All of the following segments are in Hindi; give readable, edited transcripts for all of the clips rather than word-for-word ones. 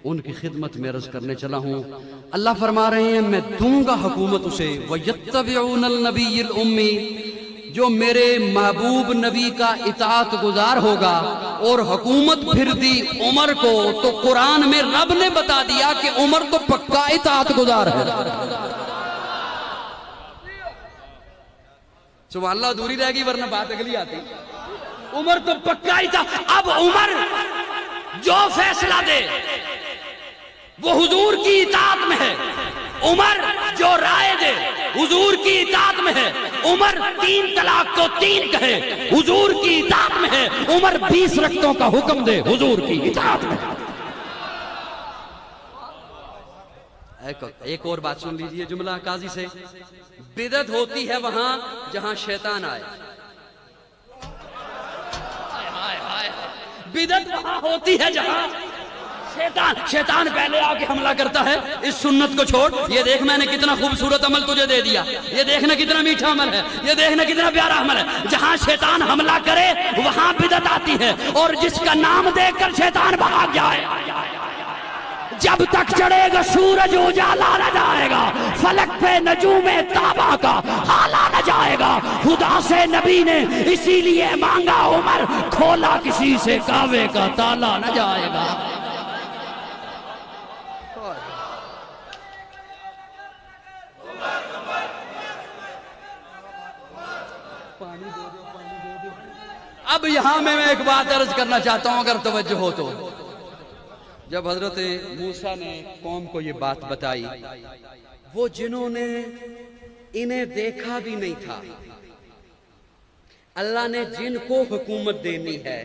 उनकी खिदमत में अर्ज करने चला हूँ। अल्लाह फरमा रहे हैं मैं दूंगा हुकूमत उसे, वयत्तबिऊनल नबिय्युल उम्मी, जो मेरे महबूब नबी का इताअत गुजार होगा। और हुकूमत फिर दी उमर को, तो कुरान में रब ने बता दिया कि उमर तो पक्का इताअत गुजार है। सुभान अल्लाह, दूरी रहेगी वरना बात अगली आती। उमर तो पक्का इताअत। अब उमर जो फैसला दे वो हुजूर की इताअत में है। उमर जो राय दे हुजूर की इताअत में है। उमर 3 तलाक को 3 कहे हुजूर की इताअत में है। उमर 20 रक्तों का हुक्म दे हुजूर की इताअत में है। एक और बात सुन लीजिए जुमला काजी से। बिदअत होती है वहां जहां शैतान आए। बिदअत वहां होती है जहां शैतान पहले आके हमला करता है। इस सुन्नत को छोड़, ये देख मैंने कितना खूबसूरत अमल तुझे दे दिया, ये देखना कितना मीठा अमल है, ये देखना कितना प्यारा अमल है। जहां शैतान हमला करे वहां बिदअत आती है। और जिसका नाम देखकर शैतान भाग जाए, जब तक चढ़ेगा सूरज उजाला न जाएगा, फलक पे नजूमे ताबा का हाला न जाएगा। खुदा से नबी ने इसीलिए मांगा उमर, खोला किसी से कावे का ताला न जाएगा। अब यहां मैं एक बात अर्ज करना चाहता हूं, अगर तवज्जो हो तो। जब हजरत मूसा ने कौम को ये बात बताई, वो जिन्होंने इन्हें देखा भी नहीं था, अल्लाह ने जिनको हुकूमत देनी है,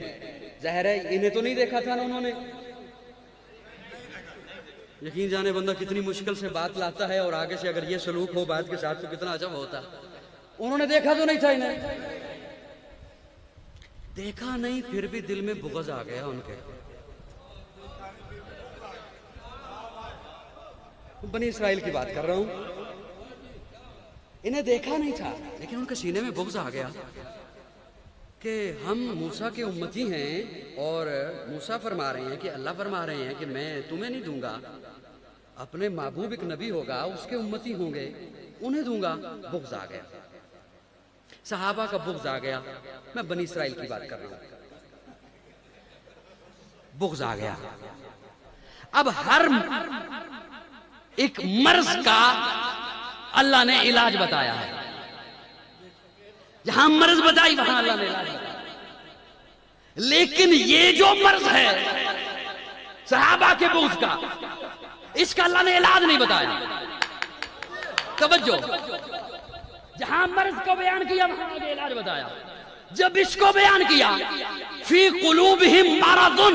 ज़ाहिर है इन्हें तो नहीं देखा था ना उन्होंने। यकीन जाने बंदा कितनी मुश्किल से बात लाता है, और आगे से अगर ये सलूक हो बात के साथ तो कितना अजब होता। उन्होंने देखा तो नहीं था इन्हें, देखा नहीं, फिर भी दिल में बुग़्ज़ आ गया उनके। बनी इस्राइल की बात कर रहा हूं। इन्हें देखा नहीं था लेकिन उनके सीने में बुग़्ज़ आ गया कि हम मूसा के उम्मती हैं, और मूसा फरमा रहे हैं कि अल्लाह फरमा रहे हैं कि मैं तुम्हें नहीं दूंगा, अपने महबूब एक नबी होगा उसके उम्मती होंगे उन्हें दूंगा। बुग़्ज़ आ गया, सहाबा का बुग़्ज़ आ गया। मैं बनी इस्राइल की बात कर रहा हूं। बुग़्ज़ आ गया। अब हर एक मर्ज का अल्लाह ने इलाज बताया है। जहां मर्ज बताई वहां अल्लाह ने इलाज बताया। लेकिन ये जो मर्ज है सहाबा के बुग़्ज़ का, इसका अल्लाह ने इलाज नहीं बताया। तवज्जो, जहां मर्ज को बयान किया वहां आगे इलाज बताया। जब इसको बयान किया, फी कुलूबिहिम मरदुन,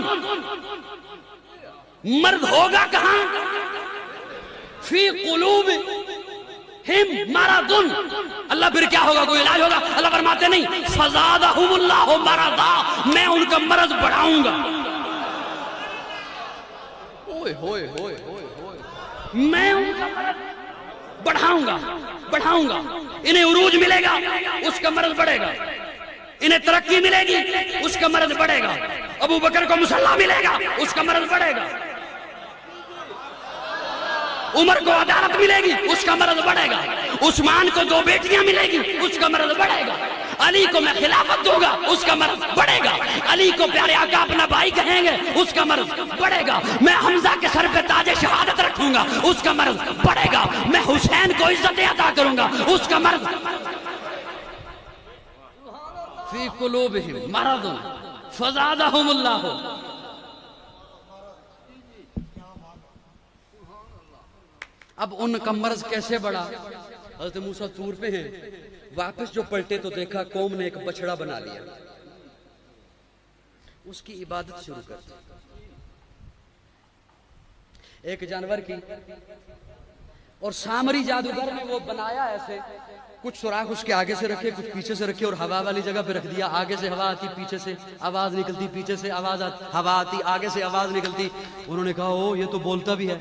मर्द होगा कहां? फी कुलूबिहिम मरदुन। अल्लाह फिर क्या होगा? कोई इलाज होगा? अल्लाह फरमाते नहीं, फज़ादहुमुल्लाहु मरदा, मैं उनका मर्ज बढ़ाऊंगा। ओए होए होए होए, मैं उनका मर्ज बढ़ाऊंगा। इन्हें उरूज मिलेगा, उसका मर्ज बढ़ेगा। इन्हें तरक्की मिलेगी, उसका मर्ज बढ़ेगा। अबू बकर को मुसल्ला मिलेगा, उसका मर्ज बढ़ेगा। उमर को अदालत मिलेगी, उसका मर्ज बढ़ेगा। उस्मान को 2 बेटियां मिलेगी, उसका मर्ज बढ़ेगा। अली को मैं खिलाफत दूंगा, उसका मर्ज बढ़ेगा। अली को प्यारे आका अपना भाई कहेंगे, उसका मर्ज बढ़ेगा। मैं हमजा के सर पे ताजे शहादत रखूंगा, उसका मर्ज बढ़ेगा। मैं हुसैन को इज्जत अता करूंगा, उसका मर्ज। फी कुलूबिहिम मरदुन फज़ादहुमुल्लाहु। अब उनका मर्ज कैसे बढ़ा? हज़रत मूसा तूर पे हैं, वापस जो पलटे तो देखा कौम ने एक बछड़ा बना लिया, उसकी इबादत शुरू कर दी। एक जानवर की, और सामरी जादूगर ने वो बनाया ऐसे, कुछ सुराख उसके आगे से रखे, कुछ पीछे से रखे, और हवा वाली जगह पे रख दिया। आगे से हवा आती, पीछे से आवाज निकलती, पीछे से आवाज आती, हवा आती, आगे से आवाज निकलती। उन्होंने कहा ओ ये तो बोलता भी है।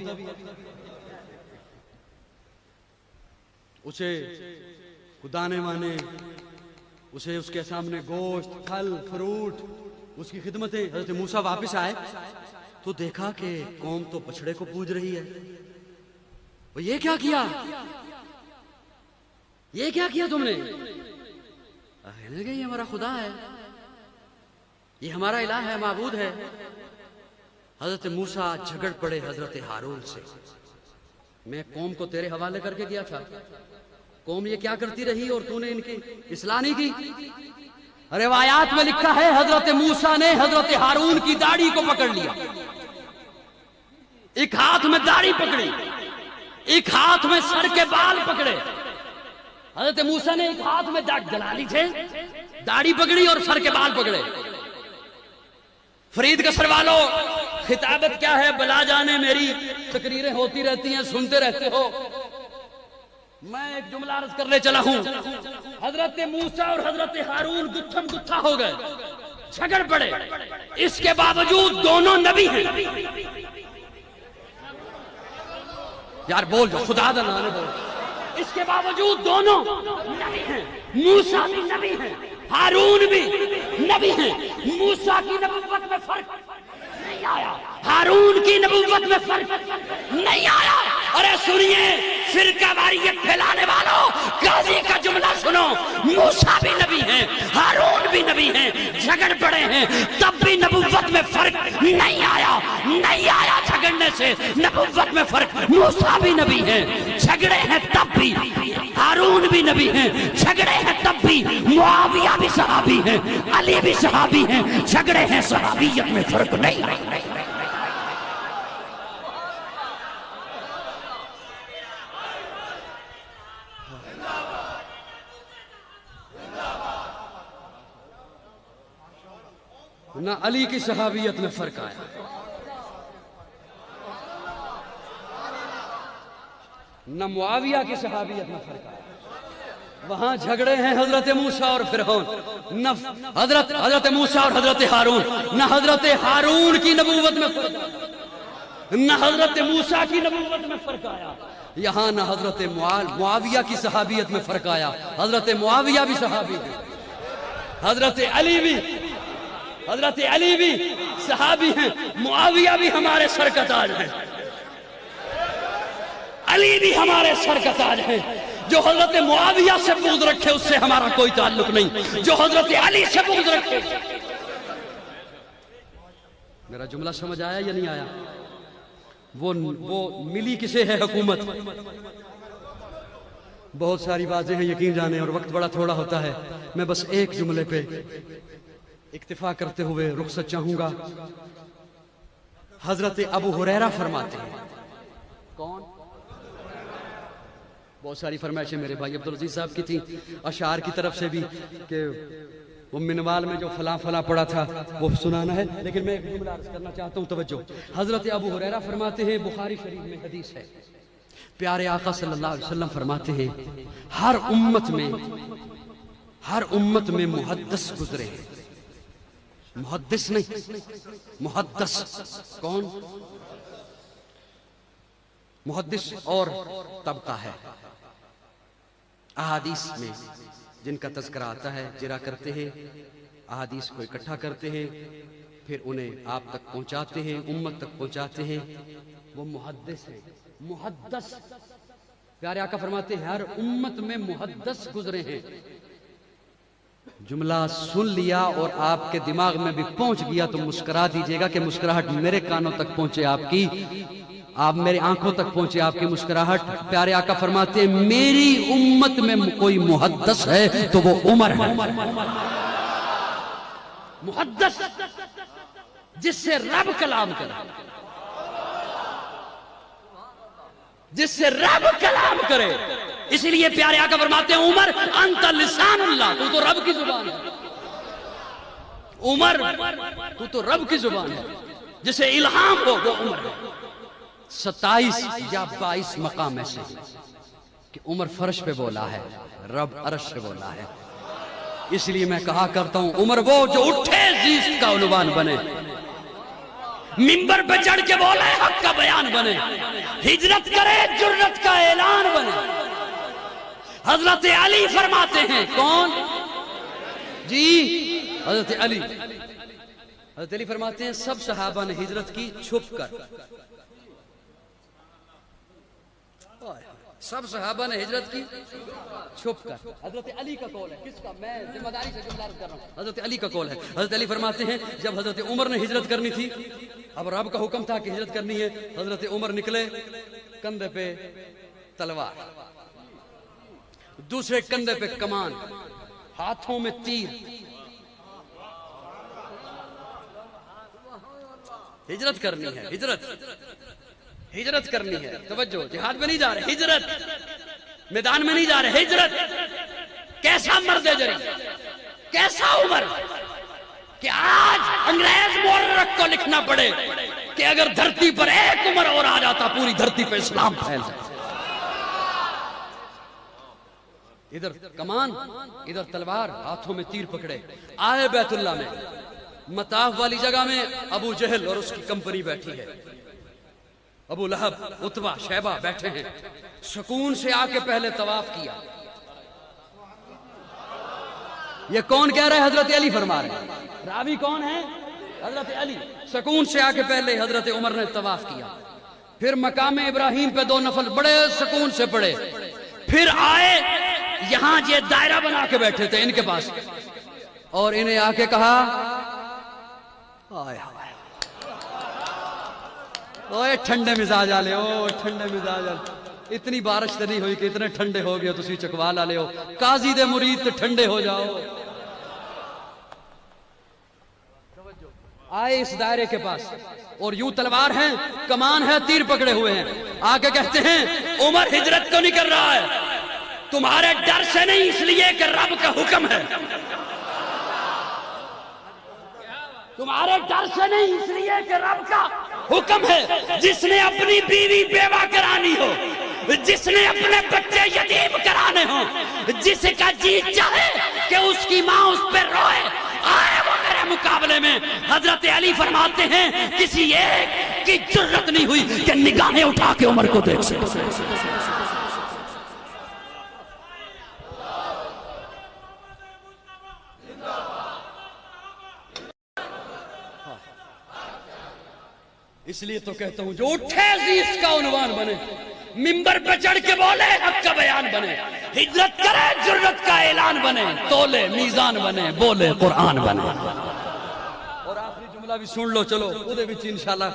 उसे दाने वाने, उसे उसके सामने गोश्त, फल, फ्रूट, उसकी खिदमतें। हज़रत मूसा वापस आए तो देखा कि कौम तो बछड़े को पूज रही है। वो ये क्या किया, ये क्या किया तुमने? कहने लगे ये हमारा खुदा है, ये हमारा इलाह है, माबूद है। हजरत मूसा झगड़ पड़े हजरत हारून से, मैं कौम को तेरे हवाले करके गया था, कौम ये क्या करती रही और तूने इनकी इस्लाह नहीं की। रिवायात में लिखा है हजरत मूसा ने हजरत हारून की दाढ़ी को पकड़ लिया, एक हाथ में दाढ़ी पकड़ी, एक हाथ में सर के बाल पकड़े। हजरत मूसा ने एक हाथ में जलाली थे, दाढ़ी पकड़ी और सर के बाल पकड़े। फरीद कसर वालों, खिताबत क्या है, बला जाने मेरी तकरीरें होती रहती हैं, सुनते रहते हो। मैं एक जुमला अर्ज करने चला हूं। हजरत मूसा और हजरत हारून गुत्थम गुत्था हो गए, झगड़ पड़े। इसके बावजूद दोनों नबी हैं। यार बोल जो, खुदा दा नाम बोल। इसके बावजूद दोनों नबी हैं। मूसा भी नबी हैं, हारून भी नबी हैं। मूसा की नबुव्वत में फर्क नहीं आया, हारून की नबुव्वत में फर्क नहीं आया। अरे सुनिए फिरकावारियत फैलाने वालों, काजी का जुमला सुनो। मूसा भी नबी हैं, हारून भी नबी हैं, झगड़ पड़े हैं, तब भी नबुव्वत में फर्क नहीं आया, नहीं आया झगड़ने से नबुव्वत में फर्क। मूसा भी नबी हैं, झगड़े हैं तब भी, हारून भी नबी हैं, झगड़े हैं तब भी, मुआविया भी सहाबी हैं, अली भी सहाबी हैं, झगड़े हैं, सहाबियत में फर्क नहीं। ना अली की सहाबियत में फर्क आया, न मुआविया की सहाबियत में फर्क आया। वहां झगड़े हैं हजरत मूसा और फिरौन, न हजरत मूसा और हजरत हारून, न हजरत हारून की नबूवत में फर्क आया, न हजरत मूसा की नबूवत में फर्क आया। यहां न हजरत मुआविया की सहाबियत में फर्क आया, हजरत मुआविया भी सहाबी है, हजरत अली भी सहाबी हैं, मुआविया भी हमारे सर का ताज है, अली भी हमारे सर का ताज है। जो हजरत मुआविया से बुग़्ज़ रखे उससे हमारा कोई ताल्लुक नहीं, जो हजरत अली से बुग़्ज़ रखे। मेरा जुमला समझ आया या नहीं आया? वो मिली किसे है हुकूमत? बहुत सारी बातें हैं यकीन जाने, और वक्त बड़ा थोड़ा होता है। मैं बस एक जुमले पे इक्तिफा करते हुए रुखसत चाहूंगा। हजरत अबू हुरैरा फरमाते हैं, कौन? बहुत सारी फरमाइशें मेरे भाई अब्दुल अजीज साहब की थी, अशार की तरफ से भी कि वो मिनवाल में जो फला फला पड़ा था वो सुनाना है, लेकिन मैं एक जुमला अर्ज करना चाहता हूं, तवज्जो। हजरत अबू हुरैरा फरमाते हैं, बुखारी शरीफ में हदीस है, प्यारे आका सल्लल्लाहु अलैहि वसल्लम फरमाते हैं, हर उम्मत में मुहद्दिस गुजरे हैं। मुहद्दिस नहीं, मुहद्दिस। कौन? मुहद्दिस और तबका है। अहादीस में जिनका तज़किरा आता है, जिरा करते हैं, अहादीस को इकट्ठा करते हैं, फिर उन्हें आप तक पहुंचाते हैं, उम्मत तक पहुंचाते हैं, वो मुहद्दिस है। मुहद्दिस, प्यारे आका फरमाते हैं, हर उम्मत में मुहद्दिस गुजरे हैं। जुमला सुन लिया और आपके दिमाग में भी पहुंच गया तो मुस्कुरा दीजिएगा कि मुस्कुराहट मेरे कानों तक पहुंचे आपकी, आप मेरे आंखों तक पहुंचे आपकी मुस्कुराहट। प्यारे आका फरमाते हैं, मेरी उम्मत में कोई मुहद्दिस है तो वो उमर है। मुहद्दिस जिससे रब कलाम करे, जिससे रब कलाम करे। इसलिए प्यारे आका फरमाते हैं, उमर अंत लिसानुल्लाह, तू तो रब की जुबान है। उमर तू तो रब की जुबान है, जिसे इल्हाम हो वो उमर है। 27 या 22 मकाम ऐसे कि उमर फर्श पे बोला है, रब अर्श पे बोला है। इसलिए मैं कहा करता हूं, उमर वो जो उठे जीस्त का उन्वान बने, मिंबर पे चढ़ के बोले हक का बयान बने, हिजरत करे जुर्रत का ऐलान बने। हजरत अली फरमाते हैं, कौन जी? हजरत अली हज़रत अली फरमाते हैं सब सहाबा ने हिजरत की छुप कर, सब सहाबा ने हिजरत की छुप कर। हजरत अली का कौल है, किसका? मैं जिम्मेदारी से जुमला कर रहा हूं, हजरत अली का कौल है। हजरत अली फरमाते हैं जब हजरत उमर ने हिजरत करनी थी, अब रब का हुक्म था कि हिजरत करनी है, हजरत उमर निकले, कंधे पे तलवार, दूसरे कंधे पे कमान, हाथों में तीर, हिजरत करनी है, हिजरत करनी है। तवज्जो, जिहाद में नहीं जा रहे, हिजरत, मैदान में नहीं जा रहे, हिजरत। कैसा मर्द है जरी, कैसा उमर कि आज अंग्रेज मोरक को लिखना पड़े कि अगर धरती पर एक उमर और आ जाता पूरी धरती पर इस्लाम फैल जाए। इधर कमान, इधर तलवार, हाथों में तीर पकड़े, आए बैतुल्ला में, मताफ वाली जगह में अबू जहल और उसकी कंपनी बैठी है, अबू लहब, उतबा, शैबा बैठे हैं। सुकून से आके पहले तवाफ किया। ये कौन कह रहा है? हजरत अली फरमा रहे हैं। रावी कौन है? हजरत अली। सुकून से आके पहले हजरत उमर ने तवाफ किया, फिर मकाम इब्राहिम पे 2 नफल बड़े सुकून से पड़े, फिर आए यहां ये दायरा बना के बैठे थे इनके पास, और इन्हें आके कहा ओए ठंडे मिजाज आले, ओ ठंडे मिजाज आले, इतनी बारिश तो नहीं हुई कि इतने ठंडे हो गए, तुसी चकवा ला ले हो, काजी दे मुरीद तो ठंडे हो जाओ। आए इस दायरे के पास और यूं तलवार है, कमान है, तीर पकड़े हुए हैं, आके कहते हैं उमर हिजरत तो नहीं कर रहा है, तुम्हारे डर से नहीं, इसलिए कि रब का हुक्म है। तुम्हारे डर से नहीं, इसलिए कि रब का हुक्म है। जिसने अपनी बीवी बेवा करानी हो, जिसने अपने बच्चे यतीम कराने हो, जिसका जी चाहे कि उसकी माँ उस पर रोए, आए वो मेरे मुकाबले में। हजरत अली फरमाते हैं किसी एक की जुर्रत नहीं हुई कि निगाहें उठा के उमर को देख सके। इसलिए तो कहता हूं जो उठे अजीज का उन्वान बने, मिंबर पे चढ़ के बोले हक का बयान बने, हिजरत करे जुर्रत का ऐलान बने, तोले मीजान बने, बोले कुरान बने। और आखिरी जुमला भी सुन लो, चलो उदे विच इंशाल्लाह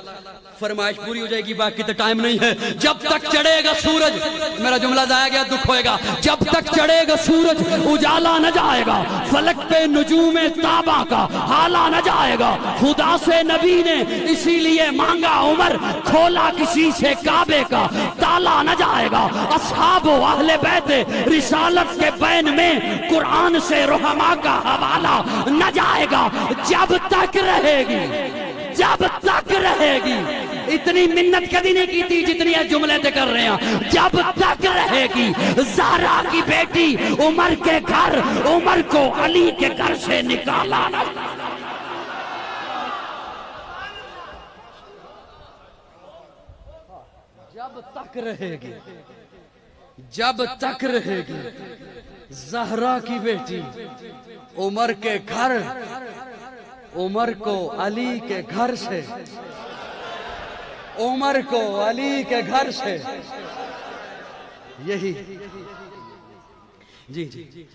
फरमाइश पूरी हो जाएगी, बाकी तो टाइम नहीं है। जब तक चढ़ेगा सूरज, मेरा जुमला जाया गया दुख होएगा, जब तक चढ़ेगा सूरज उजाला न जाएगा, फलक पे नुजूमे ताबा का हाला न जाएगा। खुदा से नबी ने इसीलिए मांगा उमर, खोला किसी से काबे का ताला न जाएगा। अस्हाब व अहले बैत रिसालत के बैन में कुरान से रहमा का हवाला न जाएगा। जब तक रहेगी, जब तक रहेगी, इतनी मिन्नत कभी नहीं की थी जितनी जुमले ते कर रहे हैं। जब तक रहेगी ज़हरा की बेटी उमर के घर, उमर को अली के घर से निकाला ना। जब तक रहेगी, जब तक रहेगी ज़हरा की बेटी उमर के घर, उमर को अली के घर से, उमर को अली के घर से। यही जी जी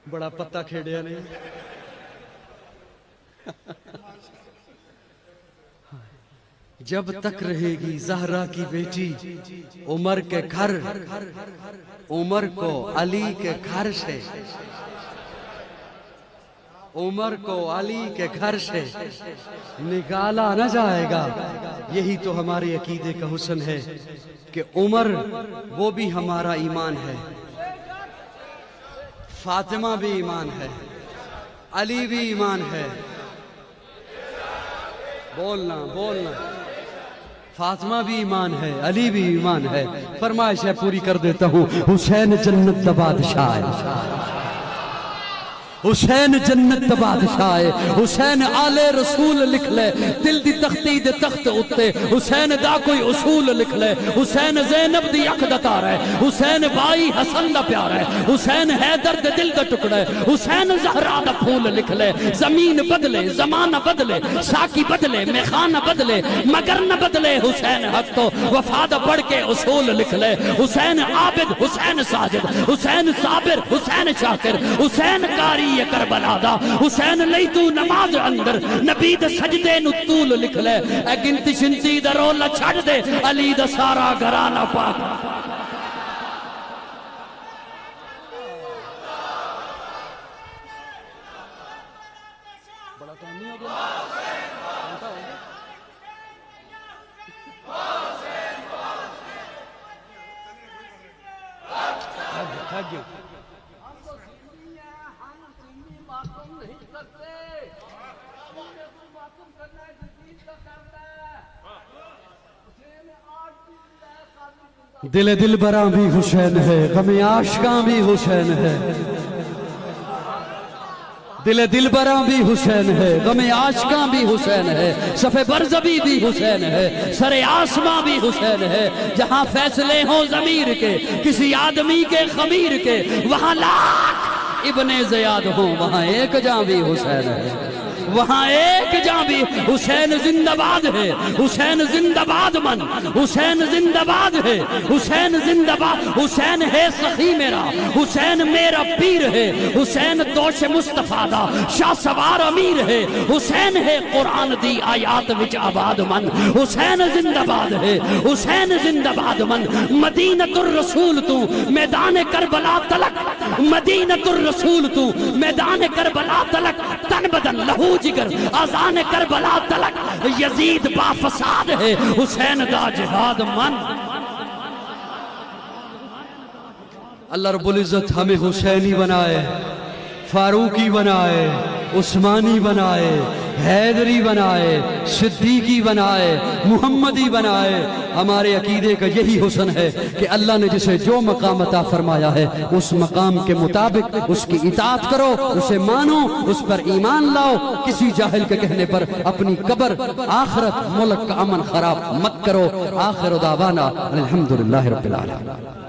बड़ा पत्ता खेड़िया नहीं। जब तक रहेगी ज़हरा की बेटी उमर के घर, उमर को अली के घर से, उमर को अली के घर से निकाला न जाएगा। यही तो हमारे अकीदे का हुस्न है कि उमर वो भी हमारा ईमान है, फातिमा भी ईमान है, अली भी ईमान है। बोलना बोलना, फातिमा भी ईमान है, अली भी ईमान है। फरमाइश है पूरी कर देता हूँ, हुसैन जन्नत का बादशाह है। हुसैन जन्नत बादशाह है, हुसैन आले रसूल लिख ले, दिल दी तख्ती दे तख्त उत्ते हुसैन दा कोई उसूल लिख ले। हुसैन ज़ैनब दी अख दा तारा है, हुसैन भाई हसन दा प्यार है, हुसैन हैदर दे दिल दा टुकड़ा है, हुसैन ज़हरा दा फूल लिख ले। जमीन बदले, जमाना बदले, साकी बदले, मेखाना बदले, मगर न बदले हुसैन हक तो वफा दा बढ़ के उसूल लिख ले। हुसैन आबिद, हुसैन साजिद, हुसैन साबिर, हुसैन शाकिर, हुसैन कारी ये करबला दा। हुसैन लई तू नमाज अंदर नबी दे सजदे नु तूल लिख ले। ए गिनती शिनती दा रोला छड़ दे, अली दा सारा घराना पाक। बड़ा काम नहीं हो गया। Thank you. दिल दिल बरा भी हुसैन है, गमे आशिका भी हुसैन है। दिल दिल बरा भी हुसैन है, गमे आशिका भी हुसैन है। सफ़े बरज़बी भी हुसैन है, सरे आसमां भी हुसैन है। जहां फैसले हो ज़मीर के, किसी आदमी के खमीर के, वहां लाख इब्ने ज़ियाद हो, वहां एक जां भी हुसैन है। वहां एक जां भी हुसैन जिंदाबाद है। हुसैन जिंदाबाद मन, हुसैन जिंदाबाद है, हुसैन जिंदाबाद। हुसैन है सखी मेरा, हुसैन मेरा पीर है, हुसैन दोष मुस्तफा दा शाह सवार अमीर है। हुसैन है कुरान दी आयात विच आबाद मन, हुसैन जिंदाबाद है, हुसैन जिंदाबाद मन। मदीनतुर रसूल तू मैदान करबला तलक, मदीनतुर रसूल तू मैदान करबला तलक। तन बदन लहू जिगर आजान करबला तलक, यजीद बाफसाद है, हुसैन दा जिहाद मन। अल्लाह रब्बुल इज्जत हमें हुसैनी बनाए, फारूकी बनाए, उस्मानी बनाए, हैदरी बनाए, सिद्दीकी बनाए, मुहम्मदी बनाए। हमारे अकीदे का यही हुस्न है कि अल्लाह ने जिसे जो मकाम अता फरमाया है उस मकाम के मुताबिक उसकी इताअत करो, उसे मानो, उस पर ईमान लाओ। किसी जाहिल के कहने पर अपनी कब्र, आखिरत, मुल्क का अमन खराब मत करो। आखिर दावाना अल्हम्दुलिल्लाहि रब्बिल आलमीन।